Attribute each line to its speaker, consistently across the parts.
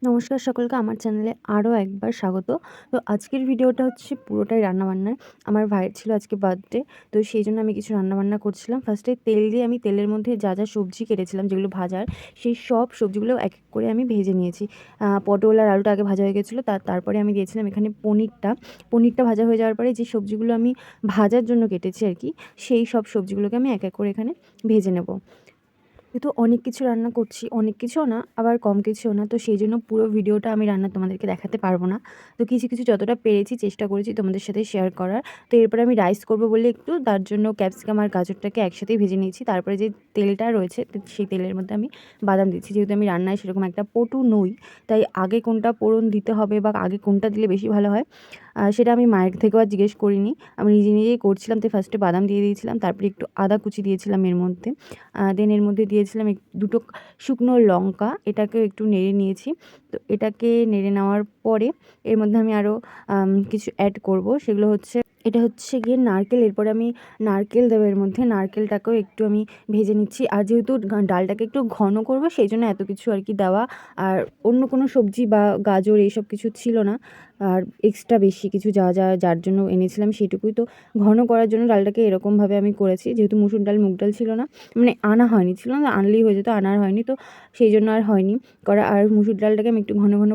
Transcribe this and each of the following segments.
Speaker 1: নমস্কার সকলকে আমার চ্যানেলে আরও একবার স্বাগত। তো আজকের ভিডিওটা হচ্ছে পুরোটাই রান্নাবান্নার। আমার ভাইয়ের ছিল আজকে বার্থডে, তো সেই জন্য আমি কিছু রান্নাবান্না করছিলাম। ফার্স্টে তেল দিয়ে আমি তেলের মধ্যে যা যা সবজি কেটেছিলাম যেগুলো ভাজার, সেই সব সবজিগুলো এক এক করে আমি ভেজে নিয়েছি। পটল আর আলুটা আগে ভাজা হয়ে গেছিলো, তারপরে আমি দিয়েছিলাম এখানে পনিরটা ভাজা হয়ে যাওয়ার পরে যে সবজিগুলো আমি ভাজার জন্য কেটেছি আর কি, সেই সব সবজিগুলোকে আমি এক এক করে এখানে ভেজে নেব। যেহেতু অনেক কিছু রান্না করছি, অনেক কিছুও না আবার কম কিছুও না, তো সেই জন্য পুরো ভিডিওটা আমি রান্না তোমাদেরকে দেখাতে পারবো না। তো কিছু কিছু যতটা পেরেছি চেষ্টা করেছি তোমাদের সাথে শেয়ার করার। তো এরপরে আমি রাইস করব বলে একটু তার জন্য ক্যাপসিকাম আর গাজরটাকে একসাথেই ভেজে নিয়েছি। তারপরে যে তেলটা রয়েছে সেই তেলের মধ্যে আমি বাদাম দিচ্ছি। যেহেতু আমি রান্নায় সেরকম একটা পটু নই, তাই আগে কোনটা ফোড়ন দিতে হবে বা আগে কোনটা দিলে বেশি ভালো হয় সেটা আমি মায়ের থেকেও আর জিজ্ঞেস করিনি। আমি নিজে নিজেই করছিলাম। তো ফার্স্টে বাদাম দিয়ে দিয়েছিলাম, তারপরে একটু আদা কুচি দিয়েছিলাম এর মধ্যে। দেন এর মধ্যে দিয়েছিলাম দুটো শুকনো লঙ্কা, এটাকেও একটু নেড়ে নিয়েছি। তো এটাকে নেড়ে নেওয়ার পরে এর মধ্যে আমি আরও কিছু অ্যাড করব, সেগুলো হচ্ছে এটা হচ্ছে গিয়ে নারকেল। এরপরে আমি নারকেল দেবো এর মধ্যে, নারকেলটাকেও একটু আমি ভেজে নিচ্ছি। আর যেহেতু ডালটাকে একটু ঘন করব সেই জন্য এত কিছু আর কি দেওয়া। আর অন্য কোনো সবজি বা গাজর এইসব কিছু ছিল না, আর এক্সট্রা বেশি কিছু যার জন্য এনেছিলাম সেটুকুই। তো ঘন করার জন্য ডালটাকে এরকমভাবে আমি করেছি। যেহেতু মুসুর ডাল মুগ ডাল ছিল না, মানে আনা হয়নি, ছিল না, আনলেই হয়ে যেত, আনার হয়নি, তো সেই জন্য আর হয়নি করা। আর মুসুর ডালটাকে আমি একটু ঘন ঘন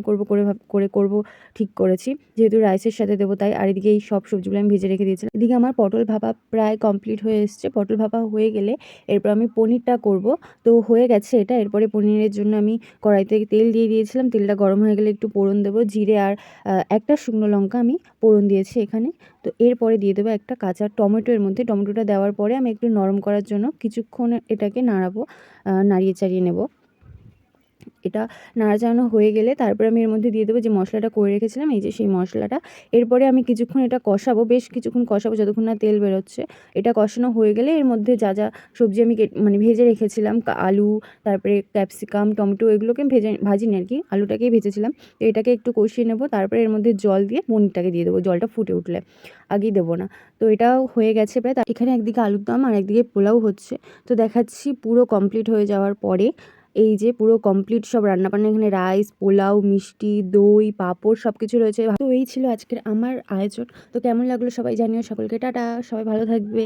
Speaker 1: করব ঠিক করেছি, যেহেতু রাইসের সাথে দেবো তাই। আর এদিকে এই সব সবজিগুলো আমি ভেজে রেখে দিয়েছিলাম। এদিকে আমার পটল ভাপা প্রায় কমপ্লিট হয়ে এসছে। পটল ভাপা হয়ে গেলে এরপর আমি পনিরটা করব। তো হয়ে গেছে এটা। এরপরে পনিরের জন্য আমি কড়াইতে তেল দিয়ে দিয়েছিলাম। তেলটা গরম হয়ে গেলে একটু ফোড়ন দেবো, জিরে আর একটা শুকনো লঙ্কা আমি ফোড়ন দিয়েছি এখানে। তো এরপরে দিয়ে দেবো একটা কাঁচা টমেটো এর মধ্যে। টমেটোটা দেওয়ার পরে আমি একটু নরম করার জন্য কিছুক্ষণ এটাকে নাড়াবো, নাড়িয়ে চাড়িয়ে নেব। এটা নাড়াচাড়ানো হয়ে গেলে তারপরে আমি এর মধ্যে দিয়ে দেবো যে মশলাটা করে রেখেছিলাম, এই যে সেই মশলাটা। এরপরে আমি কিছুক্ষণ এটা কষাবো, বেশ কিছুক্ষণ কষাবো যতক্ষণ না তেল বেরোচ্ছে। এটা কষানো হয়ে গেলে এর মধ্যে যা যা সবজি আমি মানে ভেজে রেখেছিলাম, আলু, তারপরে ক্যাপসিকাম, টমেটো, এগুলোকে আমি ভাজিনি আর কি, আলুটাকেই ভেজেছিলাম। তো এটাকে একটু কষিয়ে নেবো, তারপরে এর মধ্যে জল দিয়ে পনিরটাকে দিয়ে দেবো, জলটা ফুটে উঠলে, আগেই দেবো না। তো এটাও হয়ে গেছে প্রায়। এখানে একদিকে আলুর দম আর একদিকে পোলাও হচ্ছে। তো দেখাচ্ছি পুরো কমপ্লিট হয়ে যাওয়ার পরে। এই যে পুরো কমপ্লিট সব রান্নাবান্না, এখানে রাইস, পোলাও, মিষ্টি, দই, পাঁপড় সব কিছু রয়েছে। তো এই ছিল আজকের আমার আয়োজন। তো কেমন লাগলো সবাই জানিও। সকলকে টাটা, সবাই ভালো থাকবে।